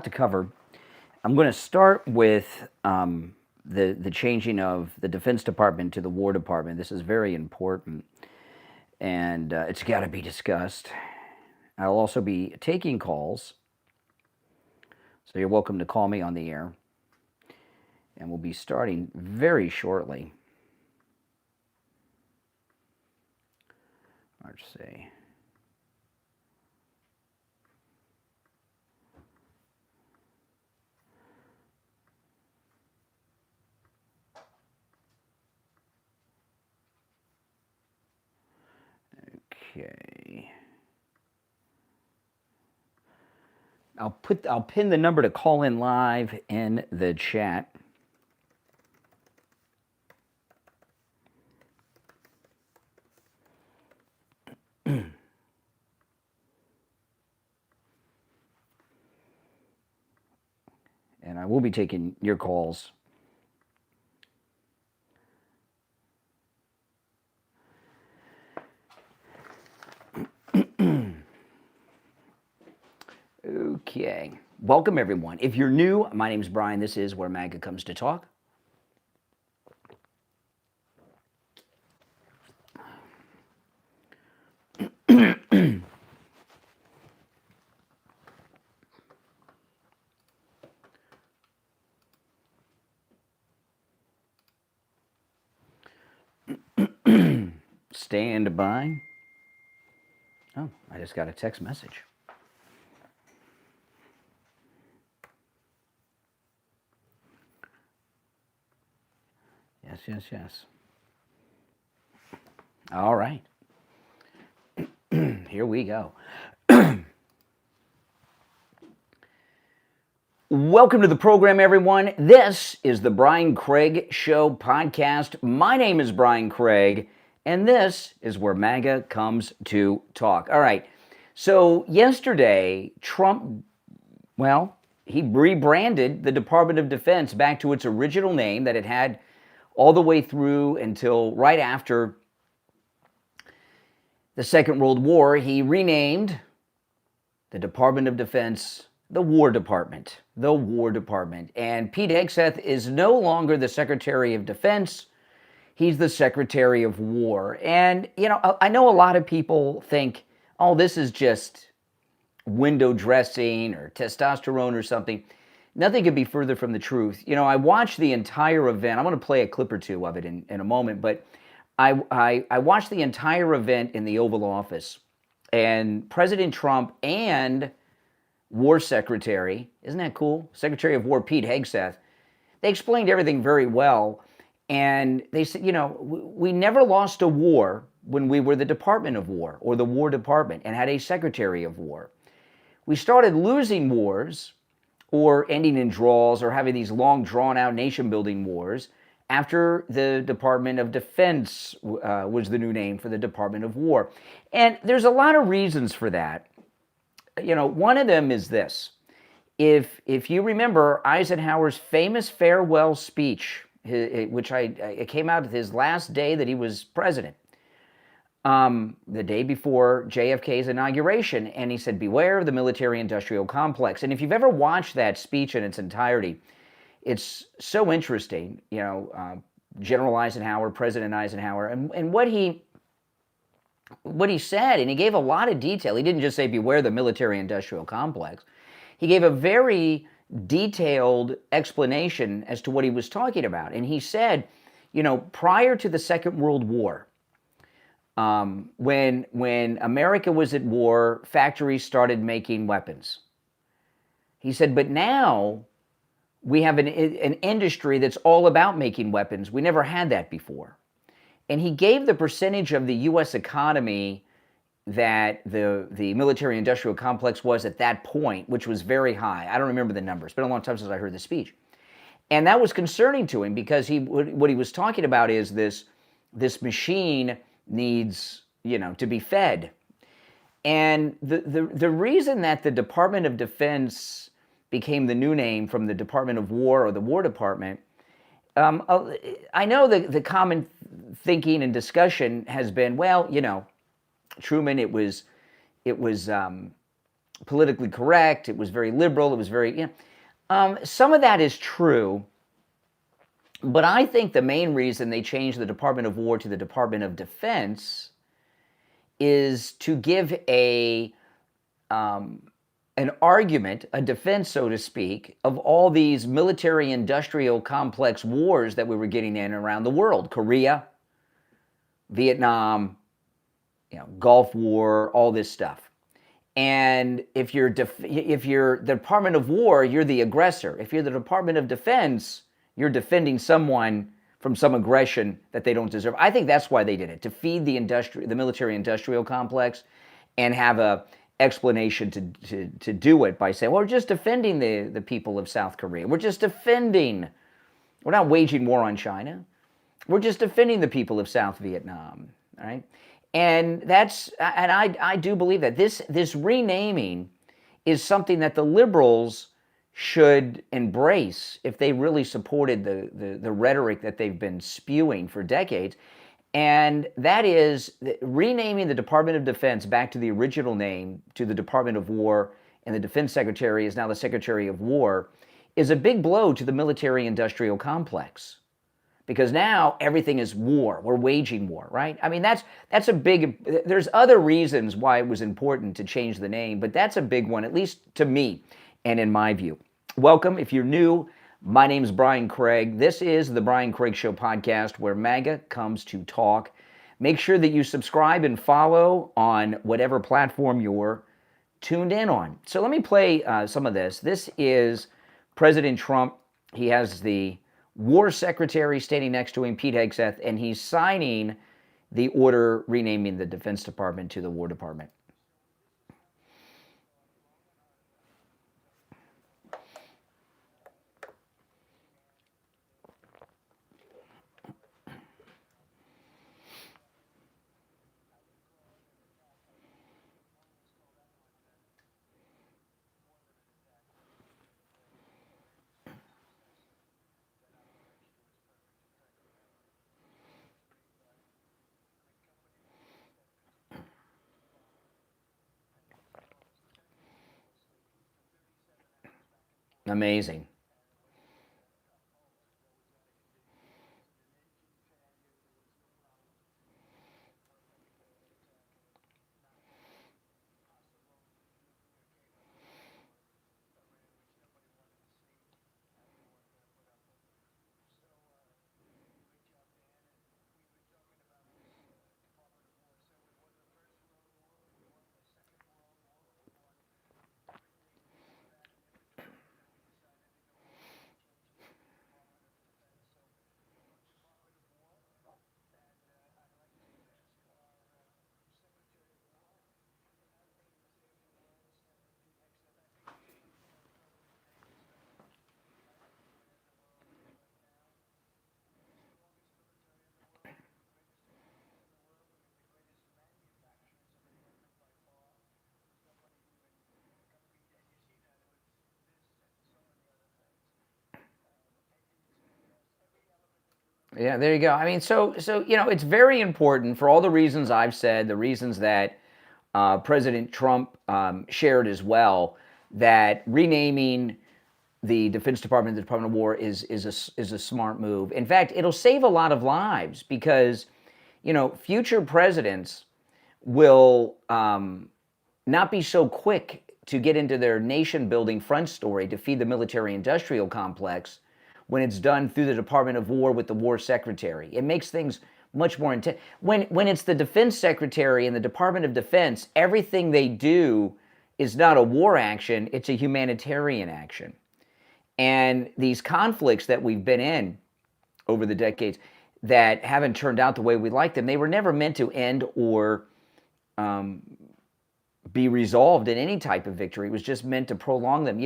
to cover. I'm going to start with the changing of the Defense Department to the War Department. This is very important, and it's got to be discussed. I'll also be taking calls, so you're welcome to call me on the air, and we'll be starting very shortly. Let's see. Okay. I'll pin the number to call in live in the chat. And I will be taking your calls. Okay. Welcome, everyone. If you're new, my name's Brian. This is where MAGA comes to talk. Stand by. Oh, I just got a text message. Yes. All right. Here we go. Welcome to the program, everyone. This is the Brian Craig Show podcast. My name is Brian Craig, and this is where MAGA comes to talk. All right. So yesterday, Trump, he rebranded the Department of Defense back to its original name that it had all the way through until right after the Second World War. He renamed the Department of Defense the War Department. The War Department. And Pete Hegseth is no longer the Secretary of Defense. He's the Secretary of War. And, I know a lot of people think, oh, this is just window dressing or testosterone or something. Nothing could be further from the truth. I watched the entire event. I'm going to play a clip or two of it in a moment, but I watched the entire event in the Oval Office, and President Trump and War Secretary, isn't that cool? Secretary of War Pete Hegseth, they explained everything very well, and they said, we never lost a war when we were the Department of War or the War Department and had a Secretary of War. We started losing wars or ending in draws or having these long, drawn-out nation-building wars after the Department of Defense was the new name for the Department of War. And there's a lot of reasons for that. One of them is this. If you remember Eisenhower's famous farewell speech, which it came out his last day that he was president, the day before JFK's inauguration, and he said, "Beware of the military-industrial complex." And if you've ever watched that speech in its entirety, it's so interesting. General Eisenhower, President Eisenhower, and what he said, and he gave a lot of detail. He didn't just say, "Beware the military-industrial complex." He gave a very detailed explanation as to what he was talking about. And he said, prior to the Second World War, when America was at war, factories started making weapons. He said, but now we have an industry that's all about making weapons. We never had that before. And he gave the percentage of the U.S. economy that the military-industrial complex was at that point, which was very high. I don't remember the numbers. It's been a long time since I heard the speech. And that was concerning to him because what he was talking about is this machine needs, to be fed. And the reason that the Department of Defense became the new name from the Department of War or the War Department, I know the common thinking and discussion has been, Truman, it was politically correct. It was very liberal. It was very, some of that is true. But I think the main reason they changed the Department of War to the Department of Defense is to give an argument, a defense, so to speak, of all these military-industrial complex wars that we were getting in around the world. Korea, Vietnam, Gulf War, all this stuff. And if you're the Department of War, you're the aggressor. If you're the Department of Defense, you're defending someone from some aggression that they don't deserve. I think that's why they did it, to feed the military-industrial complex and have a explanation to do it by saying, well, we're just defending the people of South Korea. We're not waging war on China. We're just defending the people of South Vietnam, all right? And I do believe that this renaming is something that the liberals should embrace if they really supported the rhetoric that they've been spewing for decades. And that is renaming the Department of Defense back to the original name, to the Department of War, and the Defense Secretary is now the Secretary of War, is a big blow to the military-industrial complex. Because now everything is war. We're waging war, right? I mean, that's a big, there's other reasons why it was important to change the name, but that's a big one, at least to me and in my view. Welcome. If you're new, my name is Brian Craig. This is the Brian Craig Show podcast, where MAGA comes to talk. Make sure that you subscribe and follow on whatever platform you're tuned in on. So let me play some of this. This is President Trump. He has the War Secretary standing next to him, Pete Hegseth, and he's signing the order renaming the Defense Department to the War Department. Amazing. Yeah, there you go. I mean, so it's very important for all the reasons I've said, the reasons that President Trump shared as well, that renaming the Defense Department, the Department of War, is a smart move. In fact, it'll save a lot of lives because, future presidents will not be so quick to get into their nation-building front story to feed the military-industrial complex when it's done through the Department of War with the War Secretary. It makes things much more intense. When it's the Defense Secretary and the Department of Defense, everything they do is not a war action, it's a humanitarian action. And these conflicts that we've been in over the decades that haven't turned out the way we like them, they were never meant to end or be resolved in any type of victory. It was just meant to prolong them.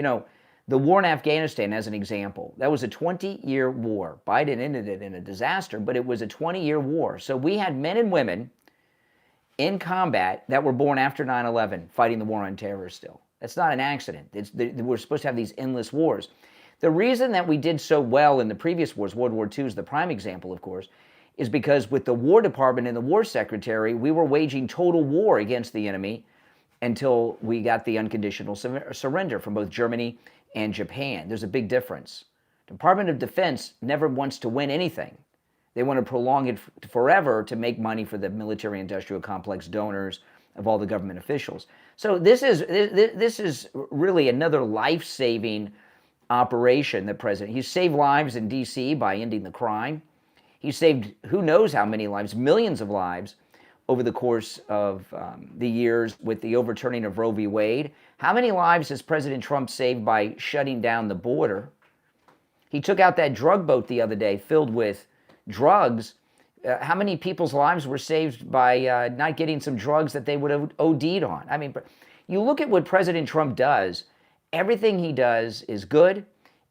The war in Afghanistan, as an example, that was a 20-year war. Biden ended it in a disaster, but it was a 20-year war. So we had men and women in combat that were born after 9/11 fighting the war on terror still. That's not an accident. We're supposed to have these endless wars. The reason that we did so well in the previous wars, World War II is the prime example, of course, is because with the War Department and the War Secretary, we were waging total war against the enemy. until we got the unconditional surrender from both Germany and Japan. There's a big difference. Department of Defense never wants to win anything. They want to prolong it forever to make money for the military-industrial complex donors of all the government officials. So this is really another life-saving operation. The president, he saved lives in D.C. by ending the crime. He saved who knows how many lives, millions of lives, over the course of the years with the overturning of Roe v. Wade. How many lives has President Trump saved by shutting down the border? He took out that drug boat the other day filled with drugs. How many people's lives were saved by not getting some drugs that they would have OD'd on? I mean, you look at what President Trump does, everything he does is good.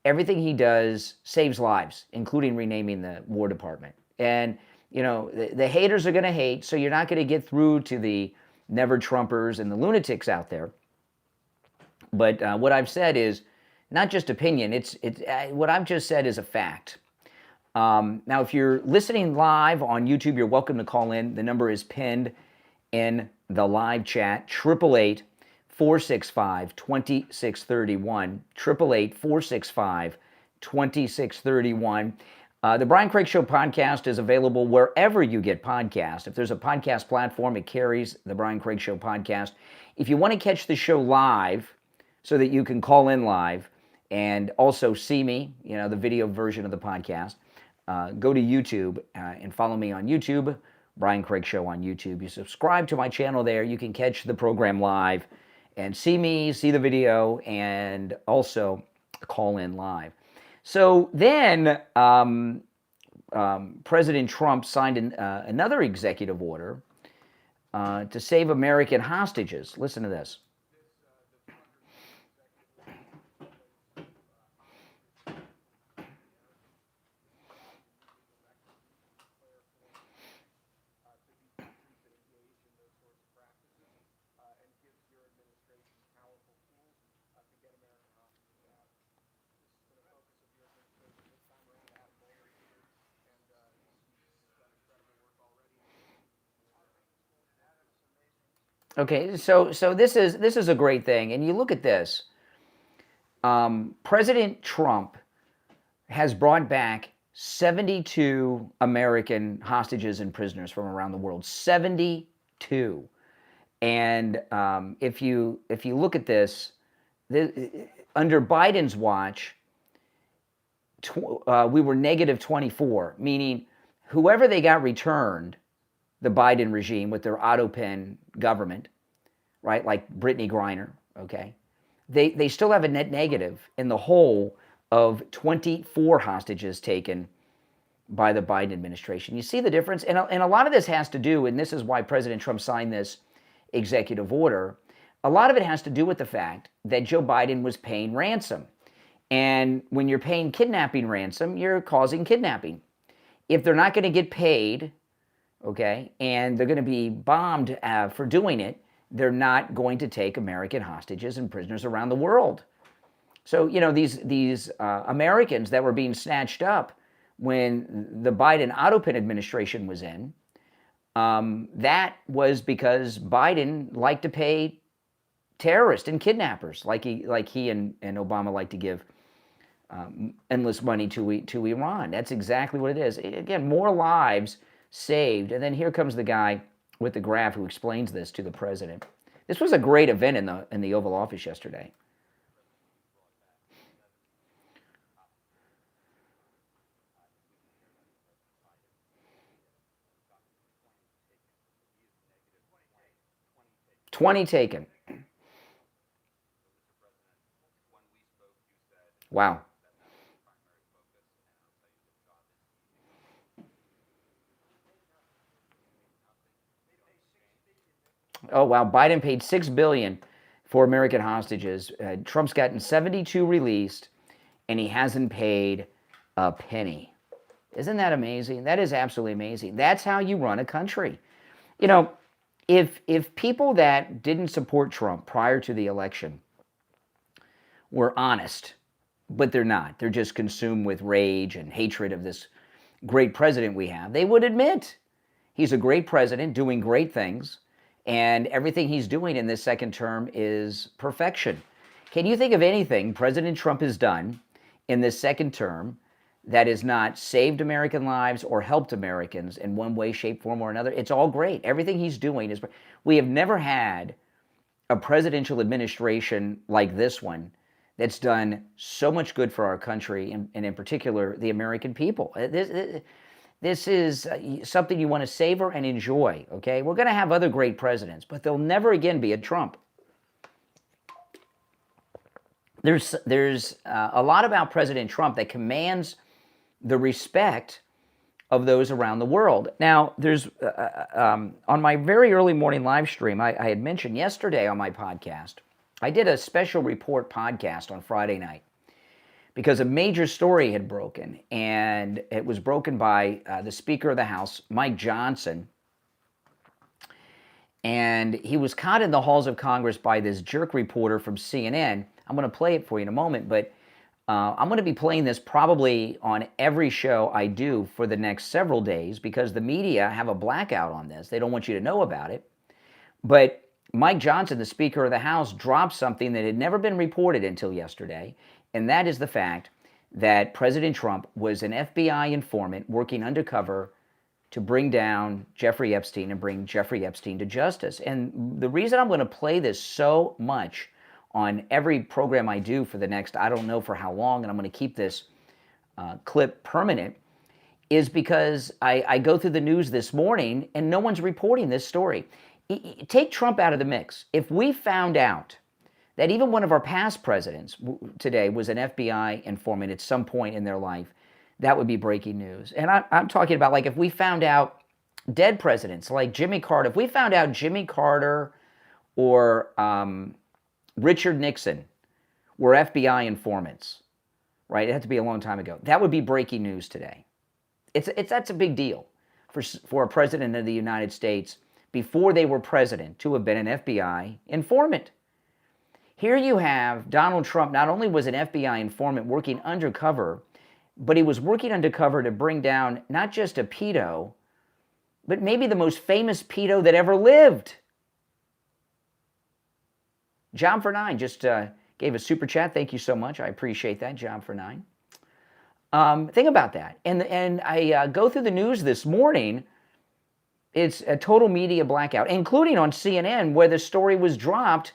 Everything he does saves lives, including renaming the War Department. And, you know, the haters are going to hate, so you're not going to get through to the never-Trumpers and the lunatics out there. But what I've said is not just opinion. What I've just said is a fact. Now, if you're listening live on YouTube, you're welcome to call in. The number is pinned in the live chat, 888-465-2631, 888-465-2631. The Brian Craig Show podcast is available wherever you get podcasts. If there's a podcast platform, it carries the Brian Craig Show podcast. If you want to catch the show live so that you can call in live and also see me, you know, the video version of the podcast, go to YouTube and follow me on YouTube, Brian Craig Show on YouTube. You subscribe to my channel there. You can catch the program live and see me, see the video, and also call in live. So then President Trump signed another executive order to save American hostages. Listen to this. Okay, so this is a great thing, and you look at this. President Trump has brought back 72 American hostages and prisoners from around the world. 72, and if you look at this, under Biden's watch, we were negative 24, meaning whoever they got returned, the Biden regime with their auto-pen government, right, like Brittany Griner, okay, they still have a net negative in the whole of 24 hostages taken by the Biden administration. You see the difference? And a lot of this has to do, and this is why President Trump signed this executive order, a lot of it has to do with the fact that Joe Biden was paying ransom. And when you're paying kidnapping ransom, you're causing kidnapping. If they're not going to get paid, okay, and they're going to be bombed for doing it, they're not going to take American hostages and prisoners around the world. So, you know, these Americans that were being snatched up when the Biden auto-pen administration was in, that was because Biden liked to pay terrorists and kidnappers, like he and Obama like to give endless money to Iran. That's exactly what it is. Again, more lives saved. And then here comes the guy with the graph who explains this to the president. This was a great event in the Oval Office yesterday. $20 taken. Wow. Oh, wow. Biden paid $6 billion for American hostages. Trump's gotten 72 released, and he hasn't paid a penny. Isn't that amazing? That is absolutely amazing. That's how you run a country. You know, if people that didn't support Trump prior to the election were honest, but they're not, they're just consumed with rage and hatred of this great president we have, they would admit he's a great president doing great things, And everything he's doing in this second term is perfection. Can you think of anything President Trump has done in this second term that has not saved American lives or helped Americans in one way, shape, form, or another? It's all great. Everything he's doing is... We have never had a presidential administration like this one that's done so much good for our country, and in particular, the American people. This is something you want to savor and enjoy, okay? We're going to have other great presidents, but there'll never again be a Trump. There's a lot about President Trump that commands the respect of those around the world. Now, there's on my very early morning live stream, I had mentioned yesterday on my podcast, I did a special report podcast on Friday night because a major story had broken, and it was broken by the Speaker of the House, Mike Johnson, and he was caught in the halls of Congress by this jerk reporter from CNN. I'm going to play it for you in a moment, but I'm going to be playing this probably on every show I do for the next several days because the media have a blackout on this. They don't want you to know about it. But Mike Johnson, the Speaker of the House, dropped something that had never been reported until yesterday, and that is the fact that President Trump was an FBI informant working undercover to bring down Jeffrey Epstein and bring Jeffrey Epstein to justice. And the reason I'm going to play this so much on every program I do for the next, I don't know for how long, and I'm going to keep this clip permanent, is because I go through the news this morning and no one's reporting this story. Take Trump out of the mix. If we found out that even one of our past presidents today was an FBI informant at some point in their life, that would be breaking news. And I'm talking about, like, if we found out dead presidents like Jimmy Carter, if we found out Jimmy Carter or Richard Nixon were FBI informants, right? It had to be a long time ago. That would be breaking news today. That's a big deal for a president of the United States before they were president to have been an FBI informant. Here you have Donald Trump. Not only was an FBI informant working undercover, but he was working undercover to bring down not just a pedo, but maybe the most famous pedo that ever lived. John for 9 just gave a super chat. Thank you so much. I appreciate that, John for 9. Think about that. And I go through the news this morning. It's a total media blackout, including on CNN, where the story was dropped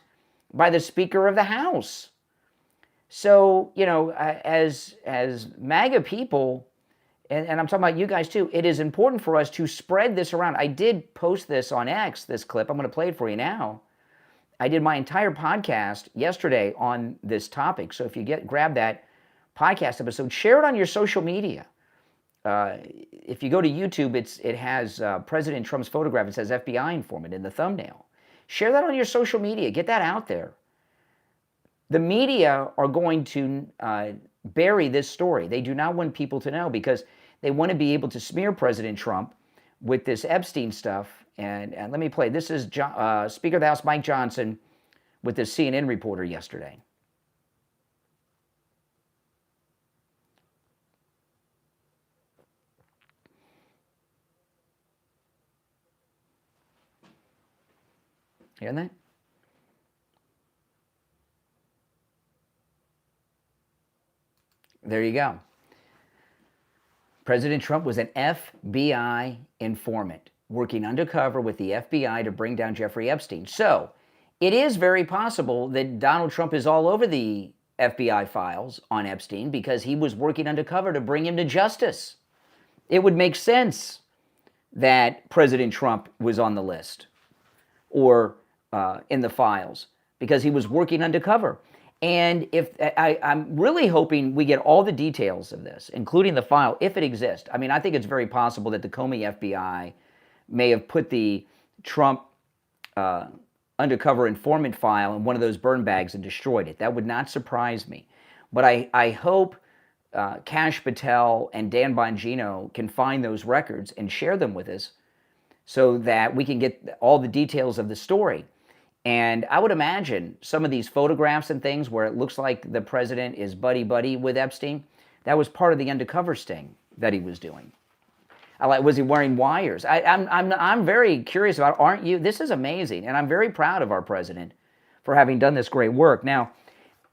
by the Speaker of the House. So, you know, as MAGA people, and I'm talking about you guys too, it is important for us to spread this around. I did post this on X, this clip. I'm going to play it for you now. I did my entire podcast yesterday on this topic. So if you grab that podcast episode, share it on your social media. If you go to YouTube, it has President Trump's photograph. It says FBI informant in the thumbnail. Share that on your social media. Get that out there. The media are going to bury this story. They do not want people to know because they want to be able to smear President Trump with this Epstein stuff. And let me play. This is Speaker of the House Mike Johnson with the CNN reporter yesterday. Hear that? There you go. President Trump was an FBI informant working undercover with the FBI to bring down Jeffrey Epstein. So it is very possible that Donald Trump is all over the FBI files on Epstein because he was working undercover to bring him to justice. It would make sense that President Trump was on the list or in the files because he was working undercover. And if I'm really hoping we get all the details of this, including the file, if it exists. I mean, I think it's very possible that the Comey FBI may have put the Trump undercover informant file in one of those burn bags and destroyed it. That would not surprise me. But I hope Kash Patel and Dan Bongino can find those records and share them with us so that we can get all the details of the story. And I would imagine some of these photographs and things where it looks like the president is buddy-buddy with Epstein, that was part of the undercover sting that he was doing. Was he wearing wires? I'm very curious about, aren't you? This is amazing, and I'm very proud of our president for having done this great work. Now,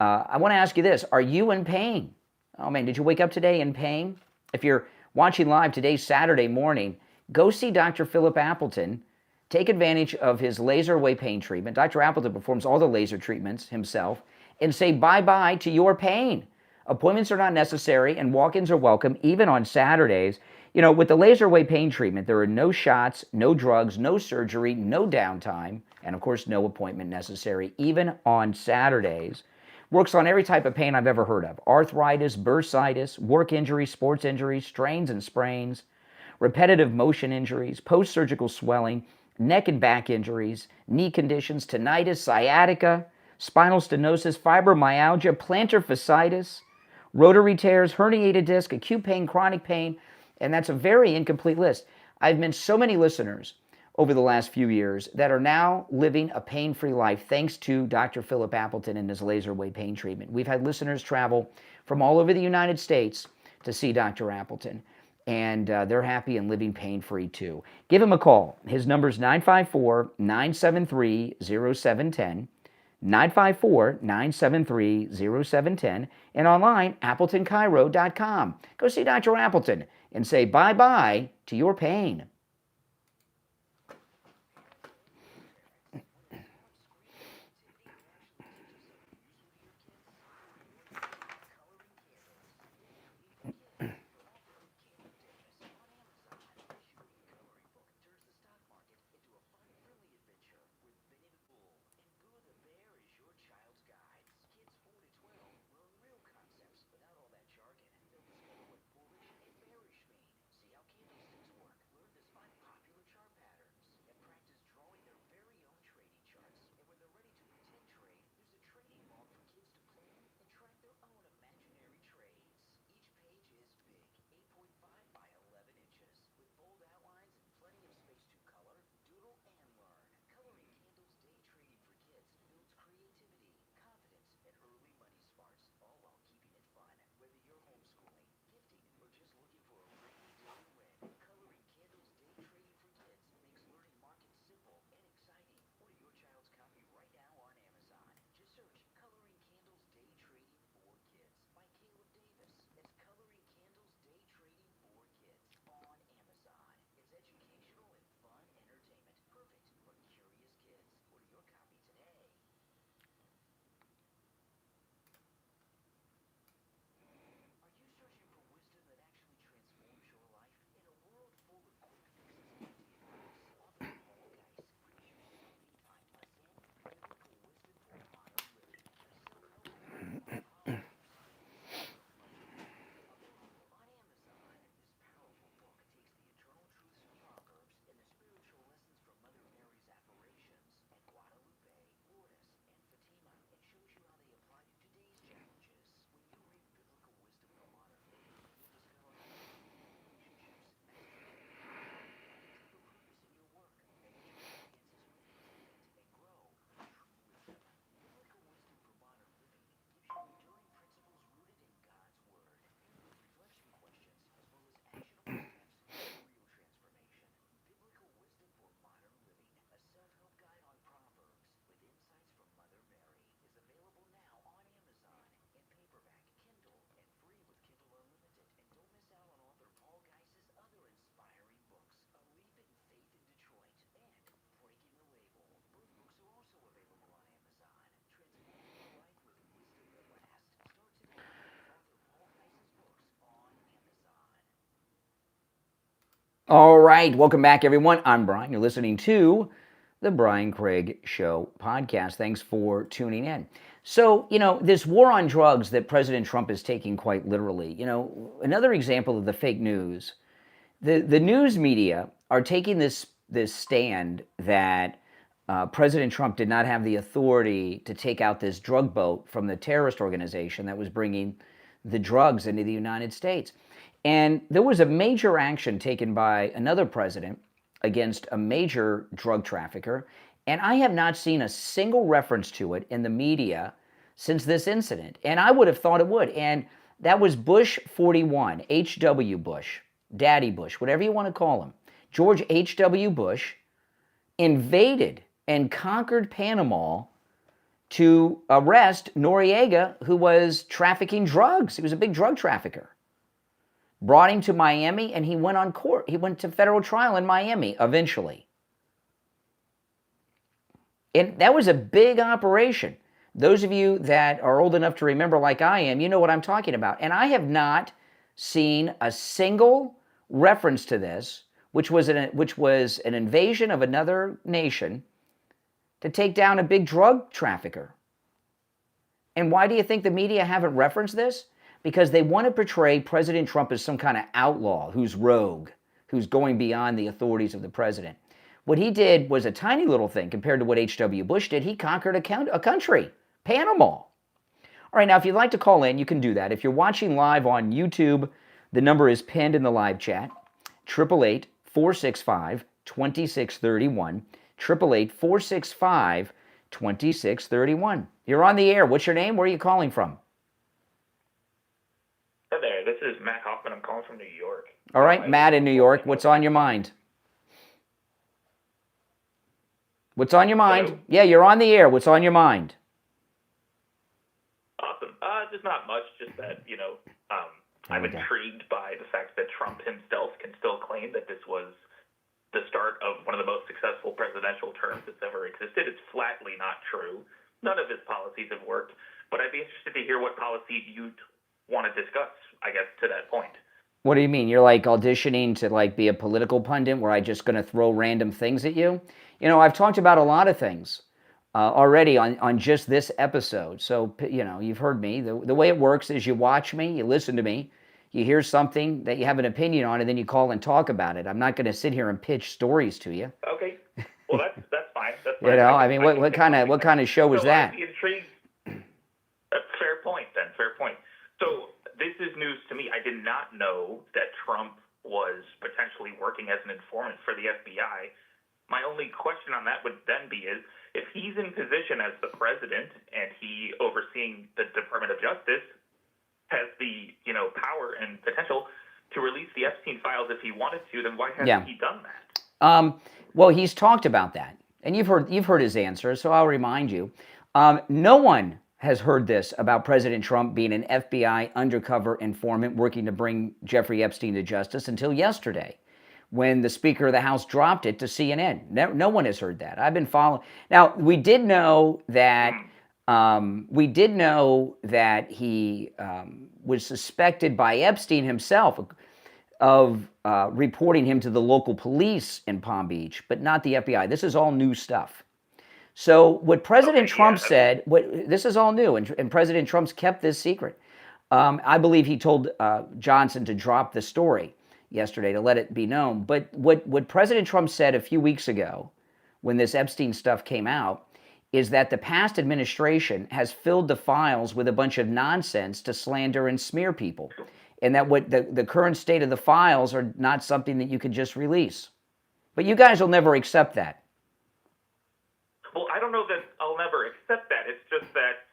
I want to ask you this. Are you in pain? Oh, man, did you wake up today in pain? If you're watching live, today's Saturday morning, go see Dr. Philip Appleton. Take advantage of his laser away pain treatment. Dr. Appleton performs all the laser treatments himself, and say bye-bye to your pain. Appointments are not necessary, and walk-ins are welcome, even on Saturdays. You know, with the laser away pain treatment, there are no shots, no drugs, no surgery, no downtime, and of course, no appointment necessary, even on Saturdays. Works on every type of pain I've ever heard of. Arthritis, bursitis, work injuries, sports injuries, strains and sprains, repetitive motion injuries, post-surgical swelling, neck and back injuries, knee conditions, tinnitus, sciatica, spinal stenosis, fibromyalgia, plantar fasciitis, rotary tears, herniated disc, acute pain, chronic pain, and that's a very incomplete list. I've met so many listeners over the last few years that are now living a pain-free life thanks to Dr. Philip Appleton and his laser away pain treatment. We've had listeners travel from all over the United States to see Dr. Appleton, and they're happy and living pain-free too. Give him a call. His number is 954-973-0710, 954-973-0710, and online, AppletonChiro.com. Go see Dr. Appleton and say bye-bye to your pain. All right, welcome back, everyone. I'm Brian. You're listening to the Brian Craig Show podcast. Thanks for tuning in. So, this war on drugs that President Trump is taking quite literally, another example of the fake news, the news media are taking this stand that President Trump did not have the authority to take out this drug boat from the terrorist organization that was bringing the drugs into the United States. And there was a major action taken by another president against a major drug trafficker, and I have not seen a single reference to it in the media since this incident. And I would have thought it would. And that was Bush 41, H.W. Bush, Daddy Bush, whatever you want to call him, George H.W. Bush, invaded and conquered Panama to arrest Noriega, who was trafficking drugs. He was a big drug trafficker. Brought him to Miami, and he went on court. He went to federal trial in Miami eventually. And that was a big operation. Those of you that are old enough to remember like I am, you know what I'm talking about. And I have not seen a single reference to this, which was an invasion of another nation to take down a big drug trafficker. And why do you think the media haven't referenced this? Because they want to portray President Trump as some kind of outlaw who's rogue, who's going beyond the authorities of the president. What he did was a tiny little thing compared to what H.W. Bush did. He conquered a country, Panama. All right, now if you'd like to call in, you can do that. If you're watching live on YouTube, the number is pinned in the live chat, 888-465-2631, 888-465-2631. You're on the air. What's your name? Where are you calling from? Hi there, this is Matt Hoffman. I'm calling from New York. All right, Matt in New York. What's on your mind? What's on your mind? Hello? Yeah, you're on the air. What's on your mind? Awesome. Just not much, just that, I'm intrigued by the fact that Trump himself can still claim that this was the start of one of the most successful presidential terms that's ever existed. It's flatly not true. None of his policies have worked, but I'd be interested to hear what policies you'd want to discuss, I guess, to that point. What do you mean? You're like auditioning to like be a political pundit where I'm just going to throw random things at you? You know, I've talked about a lot of things already on just this episode. So, you've heard me. The way it works is you watch me, you listen to me, you hear something that you have an opinion on, and then you call and talk about it. I'm not going to sit here and pitch stories to you. Okay. Well, that's fine. That's fine. I mean, what kind of show was that? I'd be intrigued. Fair point, then. Fair point. So this is news to me. I did not know that Trump was potentially working as an informant for the FBI. My only question on that would then be is, if he's in position as the president and he overseeing the Department of Justice has the, power and potential to release the Epstein files if he wanted to, then why hasn't he done that? Well, he's talked about that, and you've heard his answer, so I'll remind you. No one has heard this about President Trump being an FBI undercover informant working to bring Jeffrey Epstein to justice until yesterday, when the Speaker of the House dropped it to CNN. No one has heard that. I've been following. Now, we did know that he was suspected by Epstein himself of reporting him to the local police in Palm Beach, but not the FBI. This is all new stuff. So what President Trump said, this is all new, and President Trump's kept this secret. I believe he told Johnson to drop the story yesterday to let it be known. But what President Trump said a few weeks ago when this Epstein stuff came out is that the past administration has filled the files with a bunch of nonsense to slander and smear people, and that what the current state of the files are not something that you can just release. But you guys will never accept that. Well, I don't know that I'll never accept that. It's just that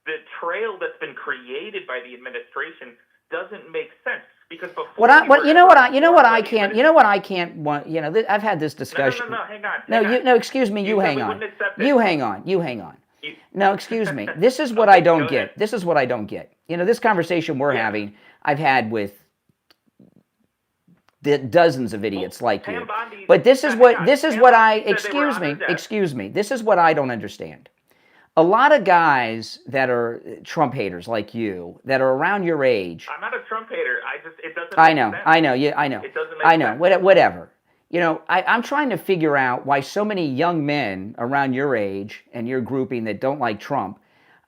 the trail that's been created by the administration doesn't make sense. Because before I've had this discussion. No, hang on. Excuse me, you hang on. No, excuse me. This is what I don't get. This conversation we're having, I've had with dozens of idiots like you. But this is what I don't understand. A lot of guys that are Trump haters like you, that are around your age. I'm not a Trump hater. It doesn't. I know. It doesn't make sense. Whatever. I'm trying to figure out why so many young men around your age and your grouping that don't like Trump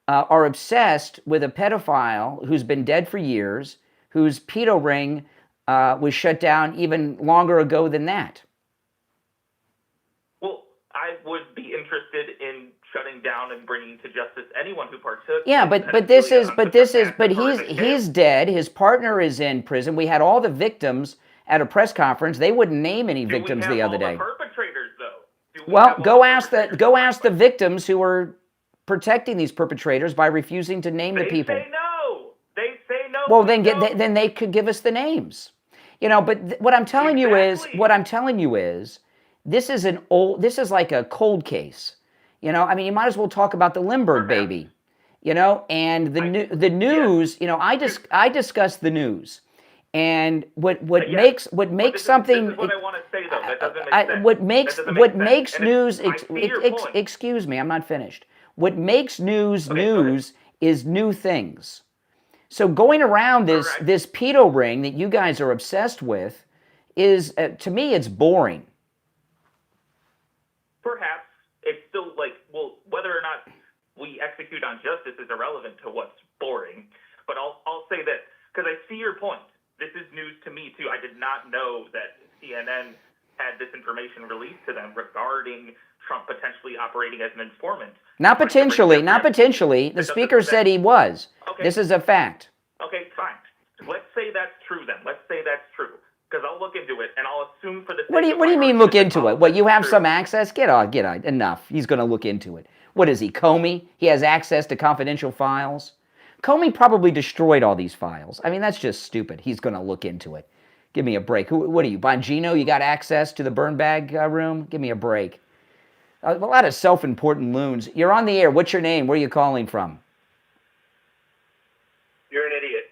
are obsessed with a pedophile who's been dead for years, whose pedo ring was shut down even longer ago than that. Well, I would be interested in shutting down and bringing to justice anyone who partook. Yeah, but he's dead. His partner is in prison. We had all the victims at a press conference. They wouldn't name any victims the other day. The perpetrators, though. Well, go ask the victims who were protecting these perpetrators by refusing to name the people. They say no. Well, then they could give us the names. But what I'm telling you is, this is like a cold case. You might as well talk about the Lindbergh baby. And the news. I discuss the news, and what makes something. This is what I want to say though. That doesn't make sense. What makes news. Excuse me, I'm not finished. What makes news is new things. So going around this pedo ring that you guys are obsessed with is, to me, it's boring. Perhaps it's still whether or not we execute on justice is irrelevant to what's boring. But I'll say that because I see your point. This is news to me too. I did not know that CNN had this information released to them regarding Trump potentially operating as an informant. Not potentially. The speaker said he was. Okay. This is a fact. Okay, fine. Let's say that's true then. Let's say that's true. Because I'll look into it, and I'll assume for the What do you mean look into it? What, you have some access? Get on. Enough. He's going to look into it. What is he, Comey? He has access to confidential files? Comey probably destroyed all these files. I mean, that's just stupid. He's going to look into it. Give me a break. What are you, Bongino? You got access to the burn bag room? Give me a break. A lot of self-important loons. You're on the air. What's your name? Where are you calling from? You're an idiot.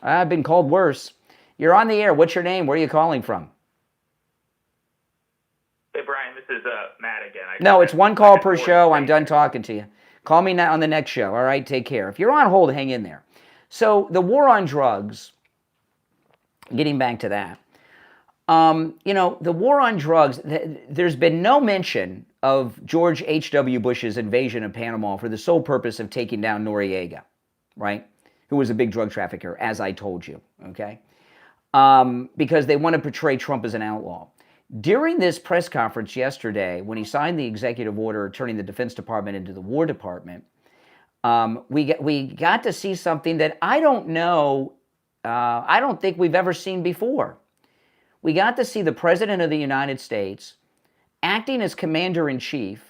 I've been called worse. You're on the air. What's your name? Where are you calling from? Hey, Brian, this is Matt again. No, it's one call per show. I'm done talking to you. Call me on the next show. All right, take care. If you're on hold, hang in there. So the war on drugs, getting back to that, the war on drugs, there's been no mention of George H.W. Bush's invasion of Panama for the sole purpose of taking down Noriega, right? Who was a big drug trafficker, as I told you, okay? Because they want to portray Trump as an outlaw. During this press conference yesterday, when he signed the executive order turning the Defense Department into the War Department, we got to see something that I don't know, I don't think we've ever seen before. We got to see the President of the United States acting as Commander-in-Chief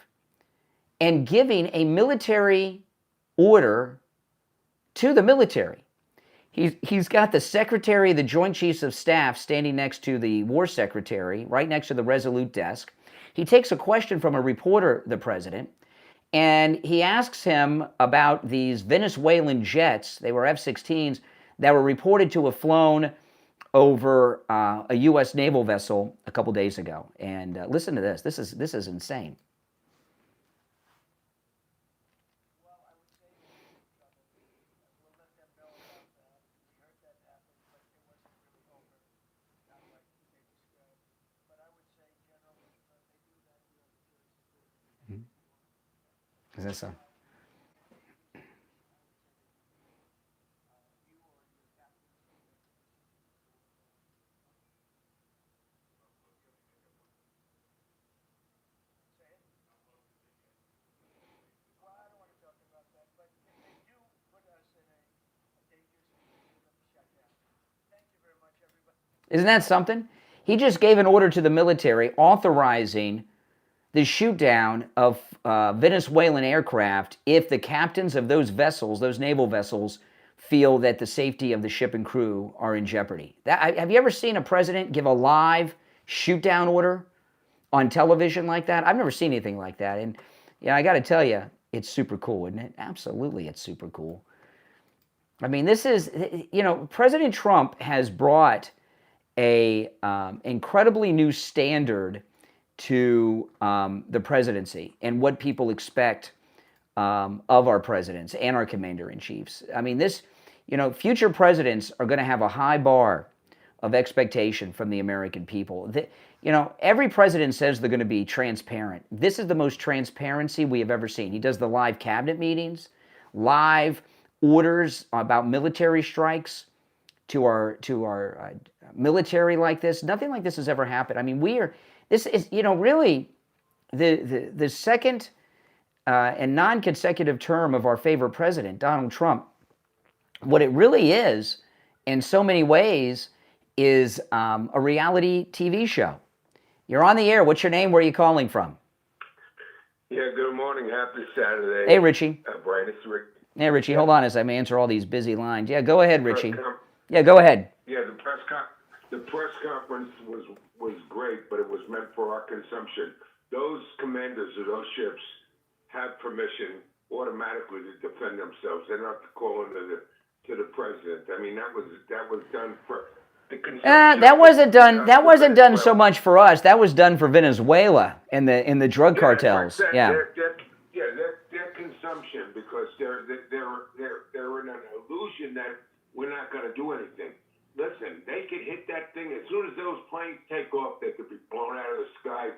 and giving a military order to the military. He's got the Secretary of the Joint Chiefs of Staff standing next to the War Secretary, right next to the Resolute desk. He takes a question from a reporter, the President, and he asks him about these Venezuelan jets, they were F-16s, that were reported to have flown over a U.S. naval vessel a couple days ago. And listen to this. This is insane. Is that so? Isn't that something? He just gave an order to the military authorizing the shoot down of Venezuelan aircraft if the captains of those vessels, those naval vessels, feel that the safety of the ship and crew are in jeopardy. Have you ever seen a president give a live shoot down order on television like that? I've never seen anything like that. And I got to tell you, it's super cool, isn't it? Absolutely, it's super cool. I mean, this is, President Trump has brought a incredibly new standard to the presidency and what people expect of our presidents and our commander-in-chiefs. I mean, future presidents are going to have a high bar of expectation from the American people. Every president says they're going to be transparent. This is the most transparency we have ever seen. He does the live cabinet meetings, live orders about military strikes to our military like this. Nothing like this has ever happened. I mean, this is, really the second and non-consecutive term of our favorite president, Donald Trump. What it really is, in so many ways, is a reality TV show. You're on the air. What's your name? Where are you calling from? Yeah, good morning. Happy Saturday. Hey, Richie. Brian, it's Rick. Hey, Richie. Hold on as I answer all these busy lines. Yeah, go ahead, Richie. Yeah, go ahead. Yeah, the press the press conference was great, but it was meant for our consumption. Those commanders of those ships have permission automatically to defend themselves. They're not calling to the president. I mean, that was done for the consumption. That wasn't done. That wasn't done so much for us. That was done for Venezuela and the drug cartels. Yeah. Their consumption, because they're in an illusion that we're not going to do anything. Listen, they could hit that thing as soon as those planes take off. They could be blown out of the sky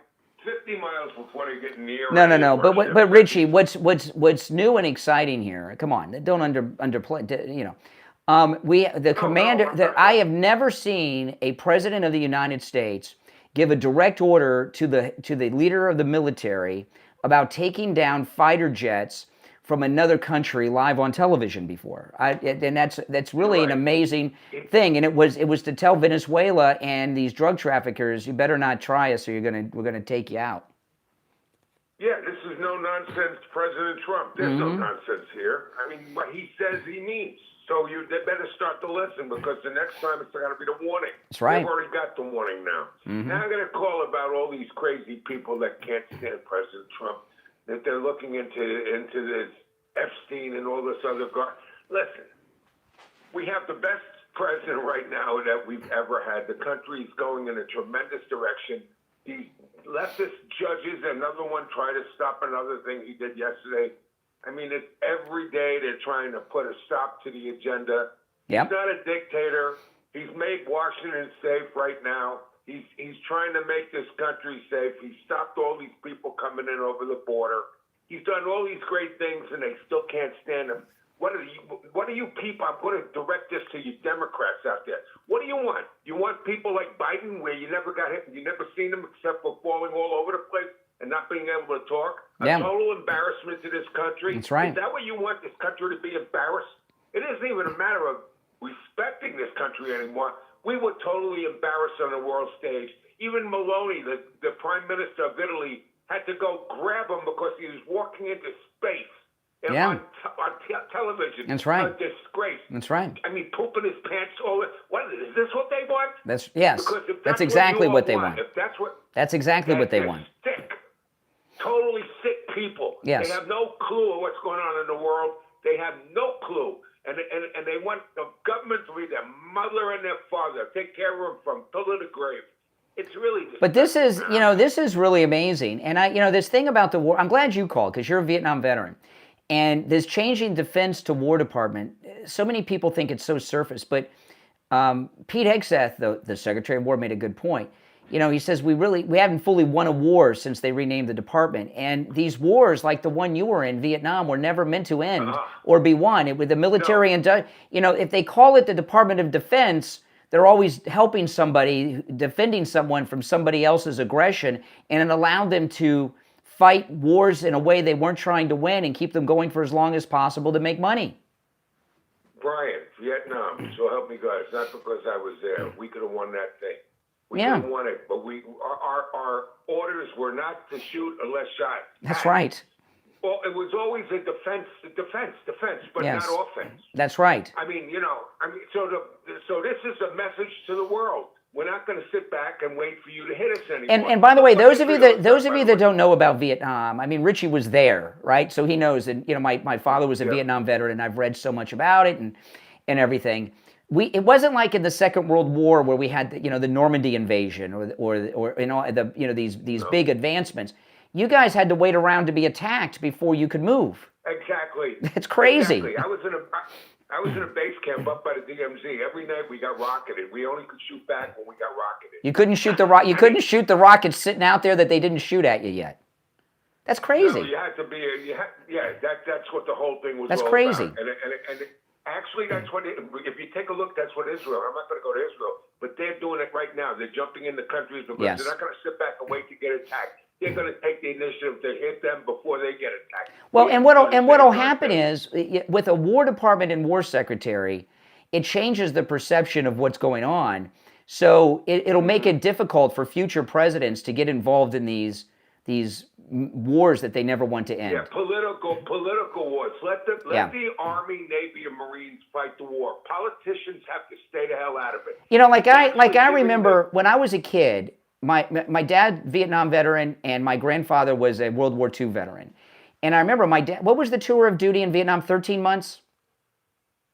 50 miles before they get near. No. But Richie, what's new and exciting here? Come on, don't underplay. You know, commander. I have never seen a president of the United States give a direct order to the leader of the military about taking down fighter jets from another country live on television before. And that's really an amazing thing. And it was to tell Venezuela and these drug traffickers, you better not try us, or we're gonna take you out. Yeah, this is no nonsense, President Trump. There's no nonsense here. I mean, what he says, he means. So they better start to listen, because the next time it's going to be the warning. That's right. They've already got the warning now. Now I'm going to call about all these crazy people that can't stand President Trump, that they're looking into this Epstein and all this other guy. Listen, we have the best president right now that we've ever had. The country is going in a tremendous direction. These leftist judges, another one tried to stop another thing he did yesterday. I mean, it's every day they're trying to put a stop to the agenda. Yep. He's not a dictator. He's made Washington safe right now. He's trying to make this country safe. He stopped all these people coming in over the border. He's done all these great things, and they still can't stand him. What are you people? I'm going to direct this to you Democrats out there. What do you want? You want people like Biden, where you never got hit, you never seen them except for falling all over the place and not being able to talk? A total embarrassment to this country. That's right. Is that what you want this country to be embarrassed? It isn't even a matter of respecting this country anymore. We were totally embarrassed on the world stage. Even Meloni, the Prime Minister of Italy, had to go grab him because he was walking into space. And on television. That's right. A disgrace. That's right. I mean, pooping his pants all. What is this? What they want? That's exactly what they want. If that's exactly what they want. Sick, totally sick people. Yes. They have no clue of what's going on in the world. They have no clue, and they want the government to be their mother and their father, take care of them from pillar to grave. It's really. But this is really amazing, and this thing about the war. I'm glad you called, because you're a Vietnam veteran. And this changing defense to War Department, so many people think it's so surface, but Pete Hegseth, the Secretary of War, made a good point. He says we haven't fully won a war since they renamed the department. And these wars, like the one you were in, Vietnam, were never meant to end or be won. With the military and, if they call it the Department of Defense, they're always helping somebody, defending someone from somebody else's aggression, and it allowed them to fight wars in a way they weren't trying to win and keep them going for as long as possible to make money. Brian, Vietnam, so help me God, it's not because I was there. We could have won that thing. We could have won it, but our orders were not to shoot unless shot. That's right. Well, it was always a defense, but not offense. That's right. So this is a message to the world. We're not going to sit back and wait for you to hit us anymore. And by the way, those of you that don't know about Vietnam, I mean, Richie was there, right? So he knows. And my father was a Vietnam veteran, and I've read so much about it and everything. It wasn't like in the Second World War where we had the Normandy invasion or these big advancements. You guys had to wait around to be attacked before you could move. Exactly. It's crazy. Exactly. I was in a base camp up by the DMZ. Every night we got rocketed. We only could shoot back when we got rocketed. You couldn't shoot the You couldn't shoot the rockets sitting out there that they didn't shoot at you yet. That's crazy. No, you had to be. That's what the whole thing was. That's all crazy. About. And actually, that's what. If you take a look, that's what Israel. I'm not going to go to Israel, but they're doing it right now. They're jumping into countries because they're not going to sit back and wait to get attacked. They're going to take the initiative to hit them before they get attacked. Well, and what'll happen is, with a War Department and War Secretary, it changes the perception of what's going on. So it'll make it difficult for future presidents to get involved in these wars that they never want to end. Yeah, political wars. Let the Army, Navy, and Marines fight the war. Politicians have to stay the hell out of it. You know, I remember when I was a kid, my dad, Vietnam veteran, and my grandfather was a World War II veteran. And I remember my dad, what was the tour of duty in Vietnam, 13 months?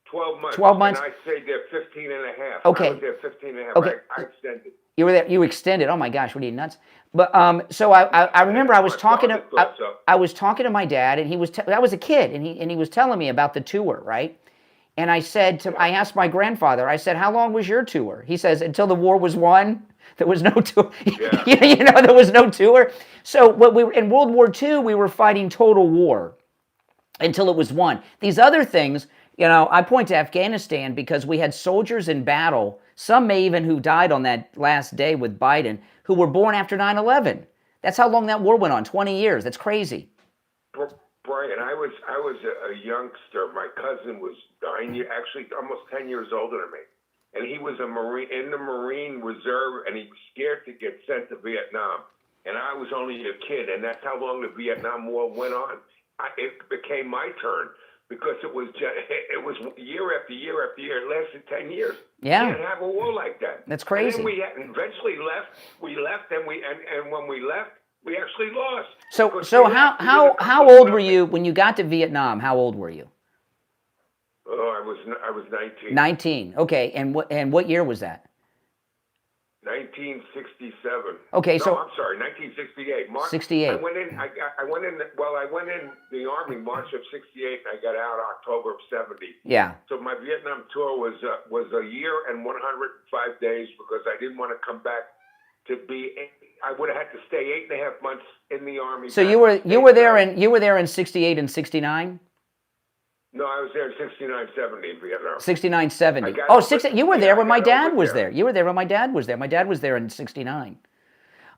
12 months. 12 months? And I stayed there 15 and a half. Okay. I was there 15 and a half. Okay. I extended. You were there, you extended. Oh my gosh, what are you, nuts? But so I remember I was talking to my dad, and I was a kid, and he was telling me about the tour, right? And I asked my grandfather, I said, how long was your tour? He says, until the war was won. There was no tour. Yeah. There was no tour. So in World War II, we were fighting total war until it was won. These other things, I point to Afghanistan because we had soldiers in battle, some may even who died on that last day with Biden, who were born after 9/11. That's how long that war went on, 20 years. That's crazy. Brian, I was a youngster. My cousin was actually almost 10 years older than me. And he was a Marine in the Marine Reserve, and he was scared to get sent to Vietnam. And I was only a kid, and that's how long the Vietnam War went on. It became my turn because it was year after year after year. It lasted 10 years. Yeah, you can't have a war like that. That's crazy. And then we eventually left. We left, and when we left, we actually lost. So how old were you when you got to Vietnam? How old were you? Oh, I was 19. 19. Okay, and what year was that? 1967. Okay, so I'm sorry, 1968. 68. I went in the Army March of 68, and I got out October of 70. Yeah. So my Vietnam tour was a year and 105 days because I didn't want to come back I would have had to stay 8.5 months in the Army. So you were there in 68 and 69? No, I was there in 69, 70 in Vietnam. 69, 70. You were there when my dad was there. You were there when my dad was there. My dad was there in 69.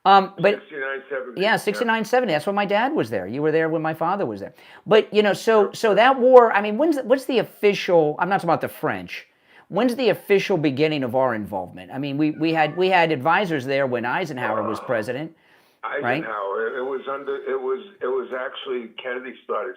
But 69, 70. Yeah, 69, 70. That's when my dad was there. You were there when my father was there. But, so that war, I mean, what's the official, I'm not talking about the French. When's the official beginning of our involvement? I mean, we had advisors there when Eisenhower was president. Eisenhower, right? It was actually Kennedy started.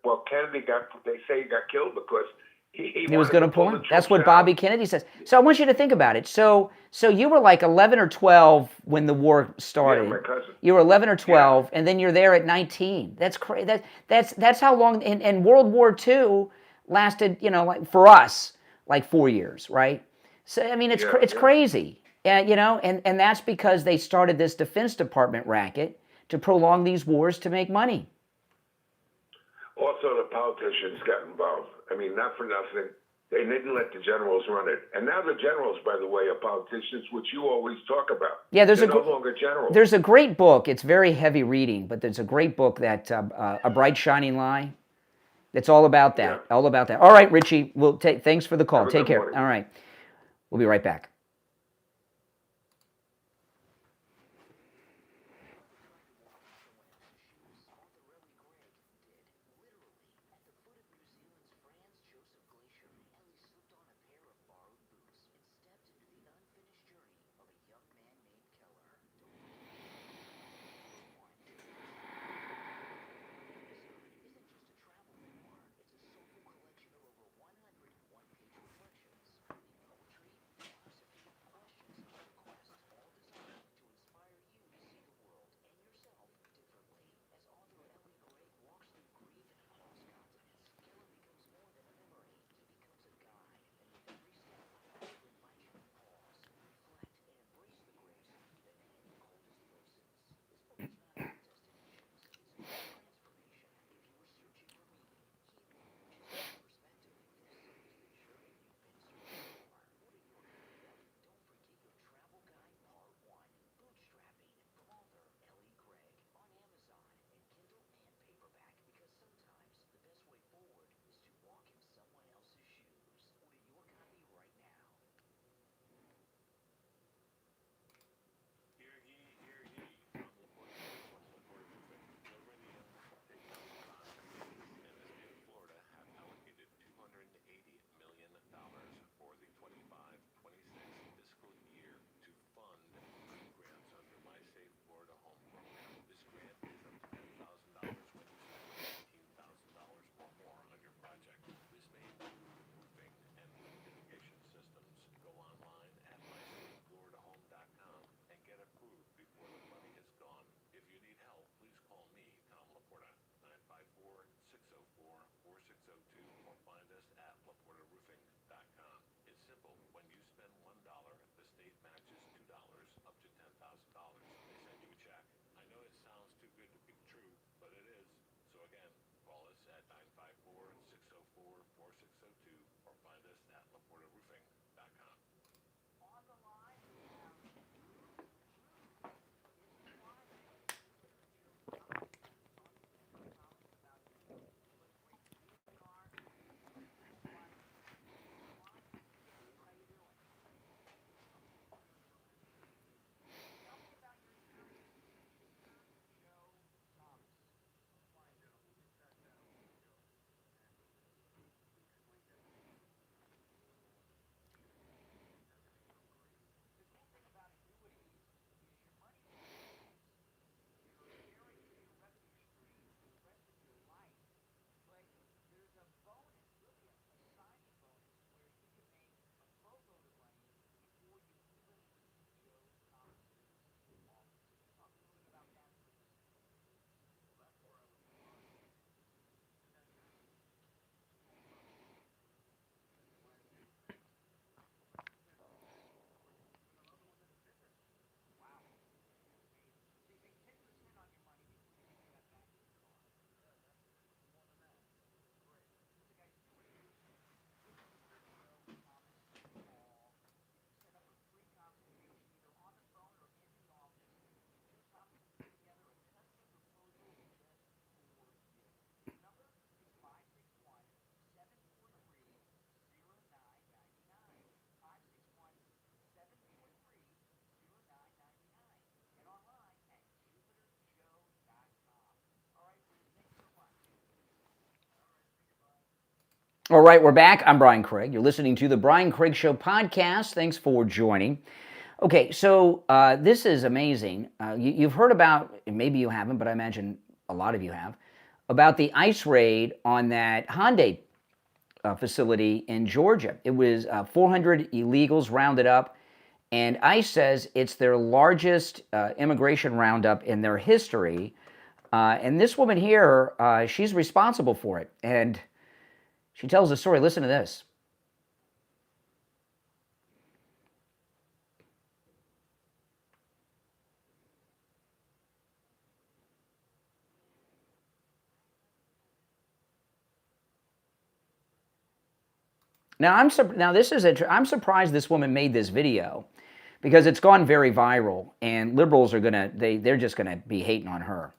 Well, Kennedy they say he got killed because he was going to pull him. That's what Bobby Kennedy says. So I want you to think about it. So you were like 11 or 12 when the war started. Yeah, my cousin. You were 11 or 12, and then you're there at 19. That's crazy. That's how long. And World War II lasted, for us, like 4 years, right? So I mean, it's crazy, and that's because they started this Defense Department racket to prolong these wars to make money. Also, the politicians got involved. I mean, not for nothing. They didn't let the generals run it. And now the generals, by the way, are politicians, which you always talk about. Yeah, they're no longer generals. There's a great book. It's very heavy reading, but there's a great book that A Bright Shining Lie. It's all about that. Yeah. All about that. All right, Richie. Thanks for the call. Take care. Morning. All right. We'll be right back. All right, we're back. I'm Brian Craig. You're listening to the Brian Craig Show podcast. Thanks for joining. Okay, so this is amazing. You've heard about, maybe you haven't, but I imagine a lot of you have, about the ICE raid on that Hyundai facility in Georgia. It was 400 illegals rounded up, and ICE says it's their largest immigration roundup in their history. And this woman here, she's responsible for it. And she tells a story. Listen to this. Now, I'm surprised this woman made this video because it's gone very viral, and liberals are they're just gonna be hating on her.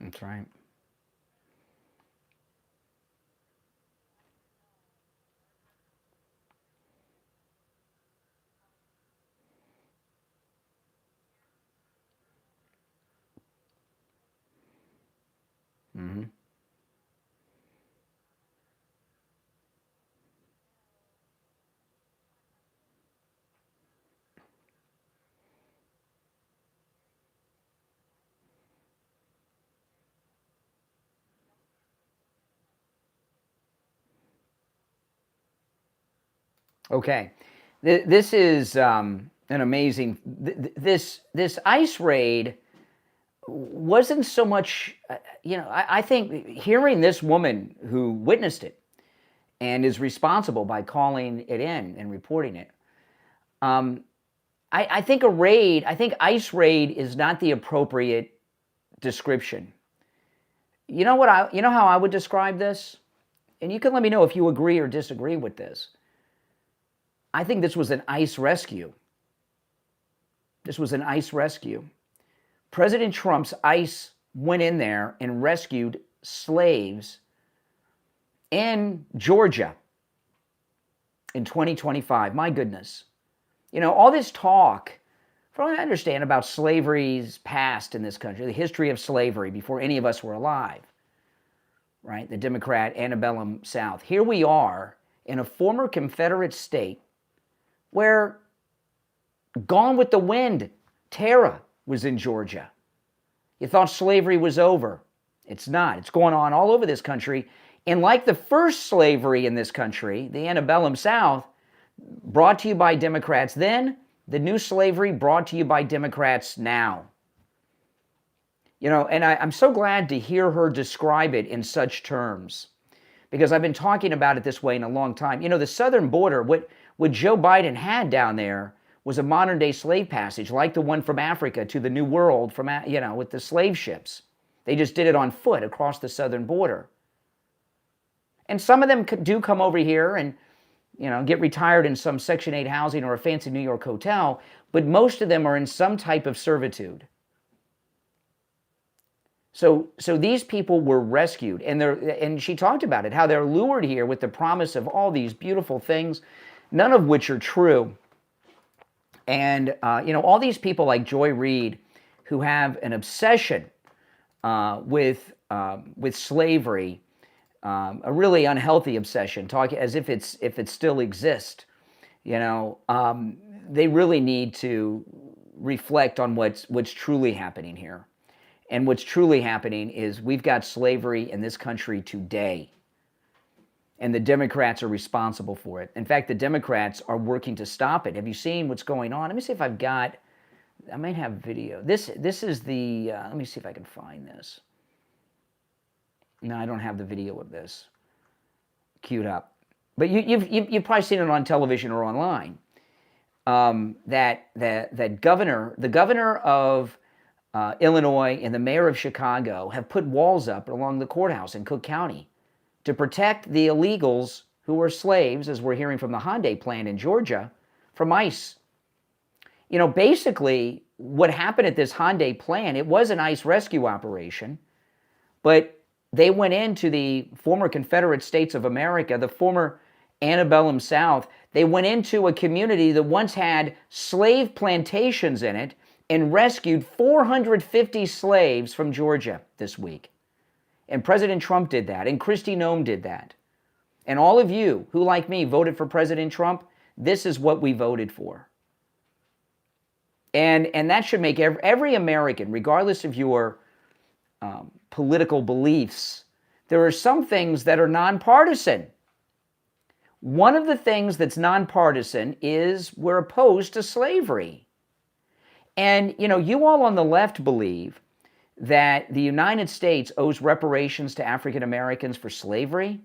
That's right. Mm-hmm. Okay, this is an amazing. This ICE raid wasn't so much, I think hearing this woman who witnessed it and is responsible by calling it in and reporting it. I think I think ICE raid is not the appropriate description. You know how I would describe this? And you can let me know if you agree or disagree with this. I think this was an ICE rescue. This was an ICE rescue. President Trump's ICE went in there and rescued slaves in Georgia in 2025. My goodness. All this talk, from what I understand, about slavery's past in this country, the history of slavery before any of us were alive, right? The Democrat antebellum South. Here we are in a former Confederate state where Gone with the Wind, Tara, was in Georgia. You thought slavery was over. It's not. It's going on all over this country. And like the first slavery in this country, the antebellum South, brought to you by Democrats then, the new slavery brought to you by Democrats now. And I'm so glad to hear her describe it in such terms, because I've been talking about it this way in a long time. The southern border, what Joe Biden had down there was a modern-day slave passage, like the one from Africa to the New World, with the slave ships. They just did it on foot across the southern border. And some of them do come over here and, get retired in some Section 8 housing or a fancy New York hotel, but most of them are in some type of servitude. So these people were rescued, and she talked about it, how they're lured here with the promise of all these beautiful things, none of which are true. And, all these people like Joy Reid who have an obsession with slavery, a really unhealthy obsession, talk as if it still exists, they really need to reflect on what's truly happening here. And what's truly happening is we've got slavery in this country today. And the Democrats are responsible for it. In fact, the Democrats are working to stop it. Have you seen what's going on? Let me see if I might have video. This is the, let me see if I can find this. No, I don't have the video of this queued up. But you've probably seen it on television or online. That the governor of Illinois and the mayor of Chicago have put walls up along the courthouse in Cook County to protect the illegals who are slaves, as we're hearing from the Hyundai plant in Georgia, from ICE. basically what happened at this Hyundai plant, it was an ICE rescue operation, but they went into the former Confederate States of America, the former antebellum South. They went into a community that once had slave plantations in it and rescued 450 slaves from Georgia this week. And President Trump did that, and Kristi Noem did that. And all of you who, like me, voted for President Trump, this is what we voted for. And that should make every American, regardless of your political beliefs, there are some things that are nonpartisan. One of the things that's nonpartisan is we're opposed to slavery. And, you all on the left believe that the United States owes reparations to African Americans for slavery,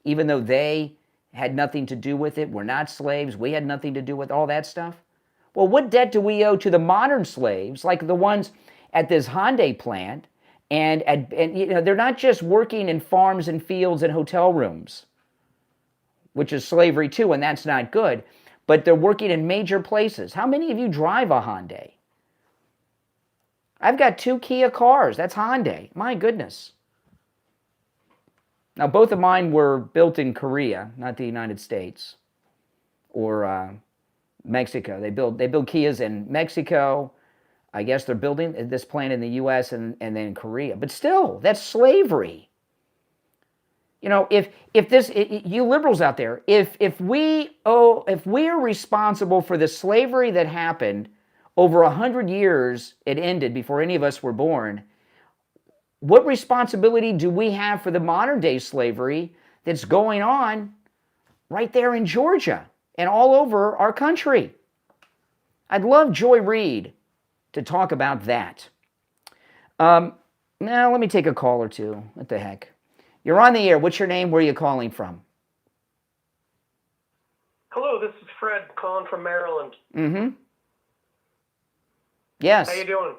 even though they had nothing to do with it. We're not slaves. We had nothing to do with all that stuff. Well, what debt do we owe to the modern slaves, like the ones at this Hyundai plant? And they're not just working in farms and fields and hotel rooms, which is slavery too, and that's not good. But they're working in major places. How many of you drive a Hyundai? I've got 2 Kia cars. That's Hyundai. My goodness. Now, both of mine were built in Korea, not the United States, or Mexico. They build Kias in Mexico. I guess they're building this plant in the U.S. and then in Korea. But still, that's slavery. You liberals out there, if we are responsible for the slavery that happened over 100 years, it ended before any of us were born, what responsibility do we have for the modern day slavery that's going on right there in Georgia and all over our country? I'd love Joy Reid to talk about that. Now, let me take a call or two. What the heck? You're on the air. What's your name? Where are you calling from? Hello, this is Fred calling from Maryland. Mm-hmm. Yes. How you doing?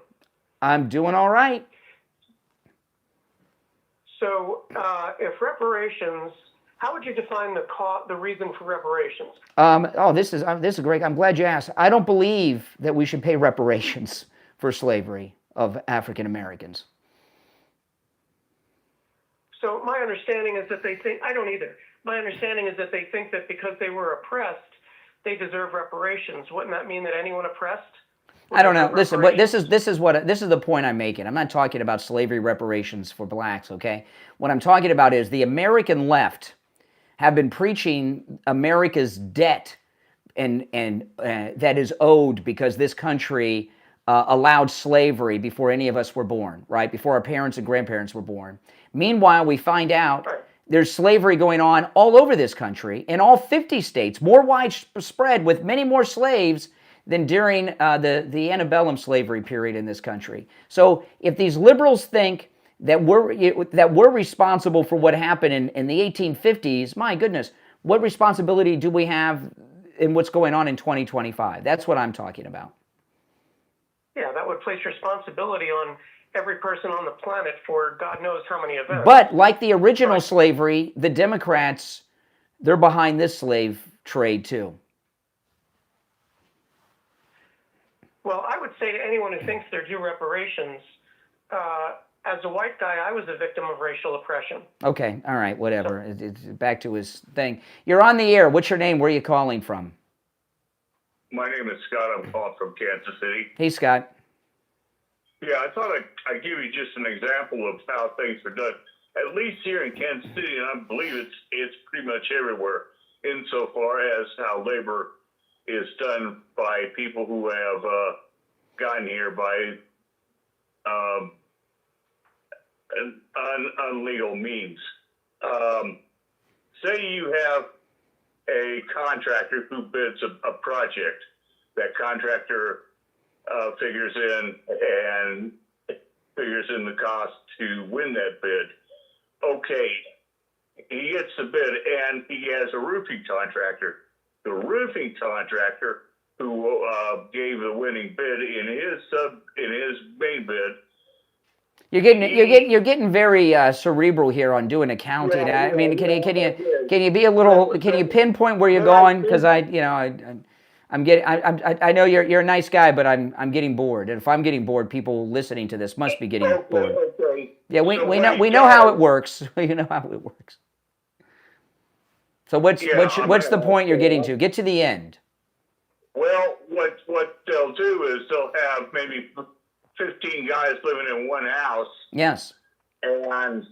I'm doing all right. So, if reparations, how would you define the reason for reparations? This is great. I'm glad you asked. I don't believe that we should pay reparations for slavery of African Americans. So my understanding is that they think, I don't either. My understanding is that they think that because they were oppressed, they deserve reparations. Wouldn't that mean that anyone oppressed? I don't know. Listen, but this is the point I'm making. I'm not talking about slavery reparations for blacks, okay? What I'm talking about is the American left have been preaching America's debt and that is owed because this country allowed slavery before any of us were born, right? Before our parents and grandparents were born. Meanwhile, we find out there's slavery going on all over this country, in all 50 states, more widespread with many more slaves than during the antebellum slavery period in this country. So if these liberals think that we're responsible for what happened in the 1850s, my goodness, what responsibility do we have in what's going on in 2025? That's what I'm talking about. Yeah, that would place responsibility on every person on the planet for God knows how many events. But like the original slavery, the Democrats, they're behind this slave trade too. Well, I would say to anyone who thinks they're due reparations, as a white guy, I was a victim of racial oppression. Okay, all right, whatever. It's back to his thing. You're on the air. What's your name? Where are you calling from? My name is Scott. I'm calling from Kansas City. Hey, Scott. Yeah, I thought I'd give you just an example of how things are done. At least here in Kansas City, and I believe it's pretty much everywhere, insofar as how labor is done by people who have gotten here by unlegal means. Say you have a contractor who bids a project. That contractor figures in the cost to win that bid. Okay, he gets the bid, and he has a roofing contractor. The roofing contractor who gave the winning bid in his main bid. You're getting very cerebral here on doing accounting. Can you be a little? Can you pinpoint where you're going? Because I know you're a nice guy, but I'm getting bored. And if I'm getting bored, people listening to this must be getting bored. Okay. Yeah, So we know how it works. You know how it works. So what's the point you're getting to? Get to the end. Well, what they'll do is they'll have maybe 15 guys living in one house. Yes. And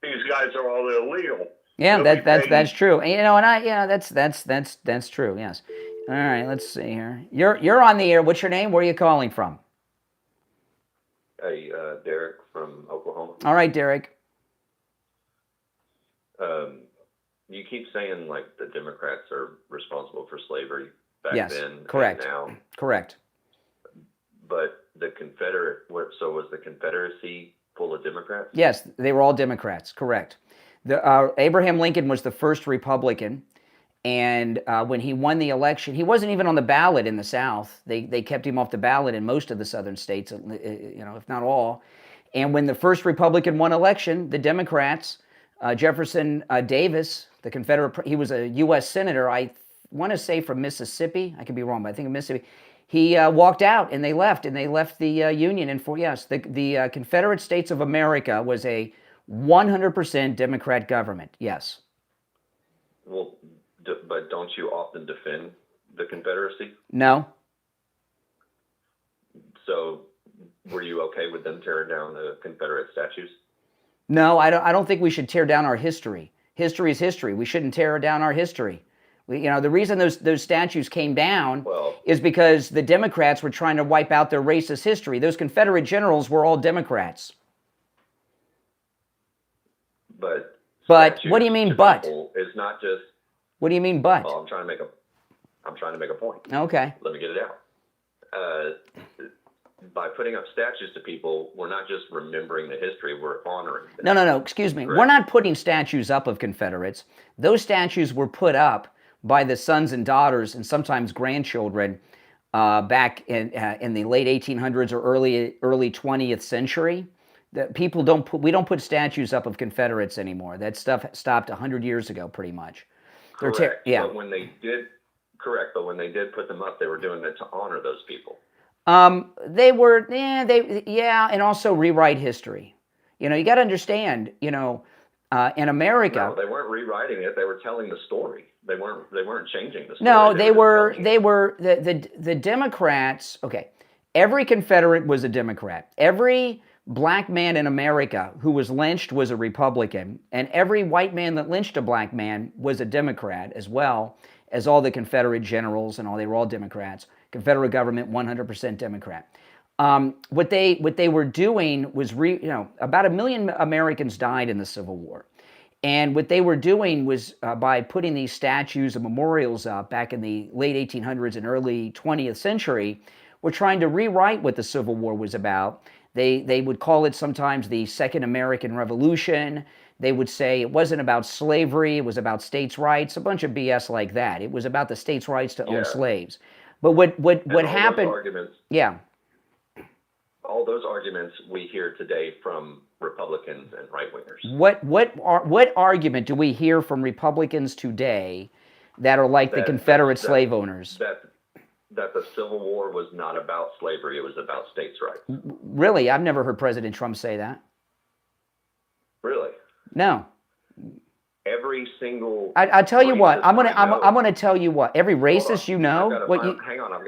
these guys are all illegal. Yeah, that's true. And that's true. Yes. All right. Let's see here. You're on the air. What's your name? Where are you calling from? Hey, Derek from Oklahoma. All right, Derek. You keep saying like the Democrats are responsible for slavery back then. Correct. And now. Correct. But the so was the Confederacy full of Democrats? Yes, they were all Democrats. Correct. Abraham Lincoln was the first Republican, and when he won the election, he wasn't even on the ballot in the South. They kept him off the ballot in most of the southern states, if not all. And when the first Republican won election, the Democrats, Jefferson Davis, the Confederate, he was a U.S. senator. I want to say from Mississippi. I could be wrong, but I think of Mississippi. He walked out, and they left the Union. And the Confederate States of America was a 100% Democrat government. Yes. Well, but don't you often defend the Confederacy? No. So, were you okay with them tearing down the Confederate statues? No, I don't think we should tear down our history. History is history. We shouldn't tear down our history. The reason those statues came down is because the Democrats were trying to wipe out their racist history. Those Confederate generals were all Democrats. But what do you mean, but? It's not just. What do you mean, but? Well, I'm trying to make a point. Okay. Let me get it out. By putting up statues to people, we're not just remembering the history; we're honoring them. No. Excuse me. Correct. We're not putting statues up of Confederates. Those statues were put up by the sons and daughters and sometimes grandchildren back in the late 1800s or early 20th century. We don't put statues up of Confederates anymore. That stuff stopped 100 years ago, pretty much. Correct. But when they did put them up, they were doing it to honor those people. And also rewrite history. You got to understand, in America. No, they weren't rewriting it. They were telling the story. They weren't changing the story. No, they were the Democrats. Okay. Every Confederate was a Democrat. Every black man in America who was lynched was a Republican, and every white man that lynched a black man was a Democrat, as well as all the Confederate generals and all. They were all Democrats. Confederate government, 100% Democrat. What they were doing was, about 1 million Americans died in the Civil War. And what they were doing was, by putting these statues and memorials up back in the late 1800s and early 20th century, were trying to rewrite what the Civil War was about. They would call it sometimes the Second American Revolution. They would say it wasn't about slavery, it was about states' rights, a bunch of BS like that. It was about the states' rights to own slaves. But what happened? All those arguments we hear today from Republicans and right-wingers. What argument do we hear from Republicans today that are like the Confederate slave owners? That the Civil War was not about slavery, it was about states' rights. Really? I've never heard President Trump say that. Really? No. Every single. I tell you what. I'm gonna tell you what. Every racist you know. Hang on.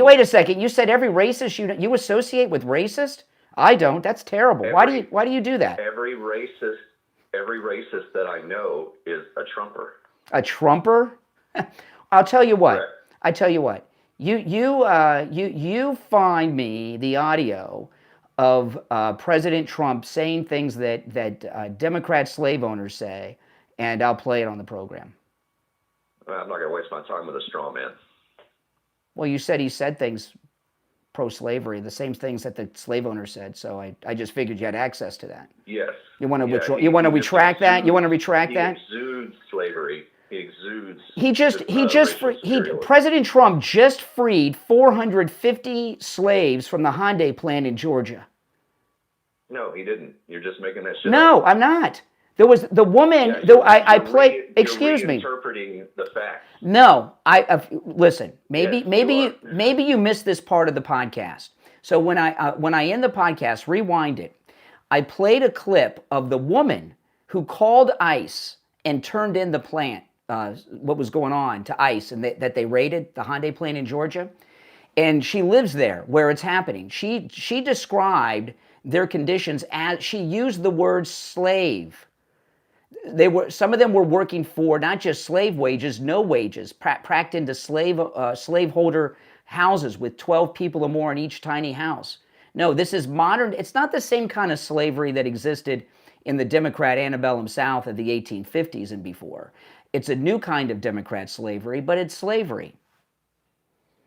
Wait a second. You said every racist you associate with racist. I don't. That's terrible. Why do you do that? Every racist that I know is a Trumper. A Trumper? I'll tell you what. Correct. I tell you what. You find me the audio of President Trump saying things that Democrat slave owners say, and I'll play it on the program. I'm not going to waste my time with a straw man. Well, you said he said things pro-slavery, the same things that the slave owners said, so I just figured you had access to that. Yes. You want to You want to retract that? You want to retract that? He exudes slavery. President Trump just freed 450 slaves from the Hyundai plant in Georgia. No, he didn't. You're just making that shit up. No, I'm not. There was the woman. I played. Excuse me. Interpreting the facts. No, listen. Maybe Yes, maybe you missed this part of the podcast. So when I end the podcast, rewind it. I played a clip of the woman who called ICE and turned in the plant, what was going on, to ICE, and that they raided the Hyundai plant in Georgia. And she lives there where it's happening. She described their conditions as, she used the word slave. Some of them were working for not just slave wages, no wages, packed into slaveholder houses with 12 people or more in each tiny house. No, this is modern. It's not the same kind of slavery that existed in the Democrat antebellum South of the 1850s and before. It's a new kind of Democrat slavery, but it's slavery.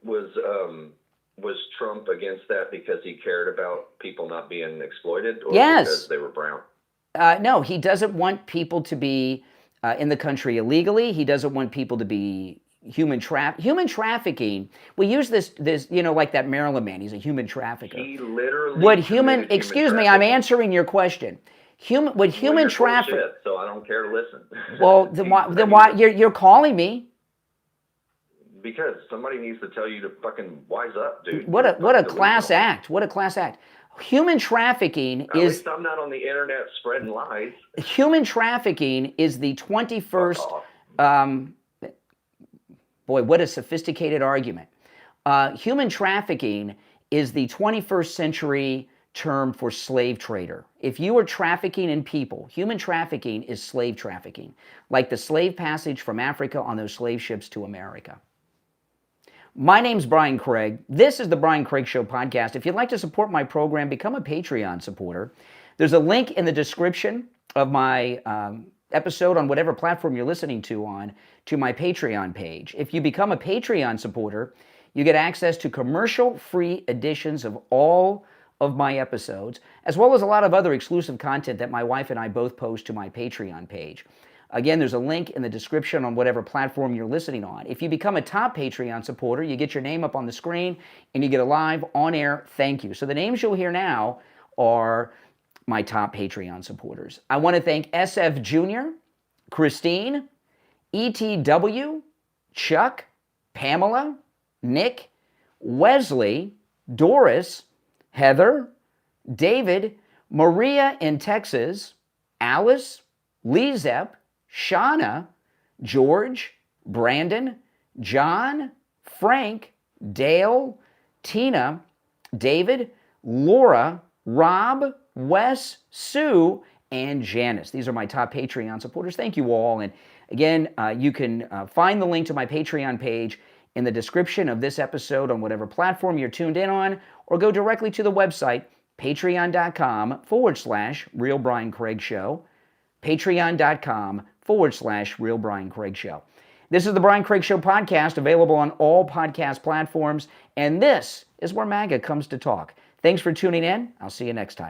Was Trump against that because he cared about people not being exploited, or yes, because they were brown? No, he doesn't want people to be in the country illegally. He doesn't want people to be human trafficking. We use this, like that Maryland man. He's a human trafficker. He literally. Excuse me, I'm answering your question. Human trafficking. So I don't care to listen. Well, then why you're calling me? Because somebody needs to tell you to fucking wise up, dude. What a class act. What a class act. Human trafficking At least I'm not on the internet spreading lies. Human trafficking is the 21st. Boy, what a sophisticated argument. Human trafficking is the 21st century term for slave trader. If you are trafficking in people, human trafficking is slave trafficking, like the slave passage from Africa on those slave ships to America. My name's Brian Craig. This is the Brian Craig Show podcast. If you'd like to support my program, become a Patreon supporter. There's a link in the description of my episode on whatever platform you're listening to on to my Patreon page. If you become a Patreon supporter, you get access to commercial-free editions of all of my episodes, as well as a lot of other exclusive content that my wife and I both post to my Patreon page. Again, there's a link in the description on whatever platform you're listening on. If you become a top Patreon supporter, you get your name up on the screen and you get a live on-air thank you. So the names you'll hear now are my top Patreon supporters. I want to thank SFjr, Christine, ETW, Chuck, Pamela, Nick, Wesley, Doris, Heather, David, Maria in Texas, Alice, LeeZep, Shawna, George, Brandon, John, Frank, Dale, Tina, David, Laura, Rob, Wes, Sue, and Janice. These are my top Patreon supporters. Thank you all. And again, you can find the link to my Patreon page in the description of this episode on whatever platform you're tuned in on, or go directly to the website, patreon.com/Real Brian Craig Show. Patreon.com/Real Brian Craig Show. This is the Brian Craig Show podcast, available on all podcast platforms, and this is where MAGA comes to talk. Thanks for tuning in. I'll see you next time.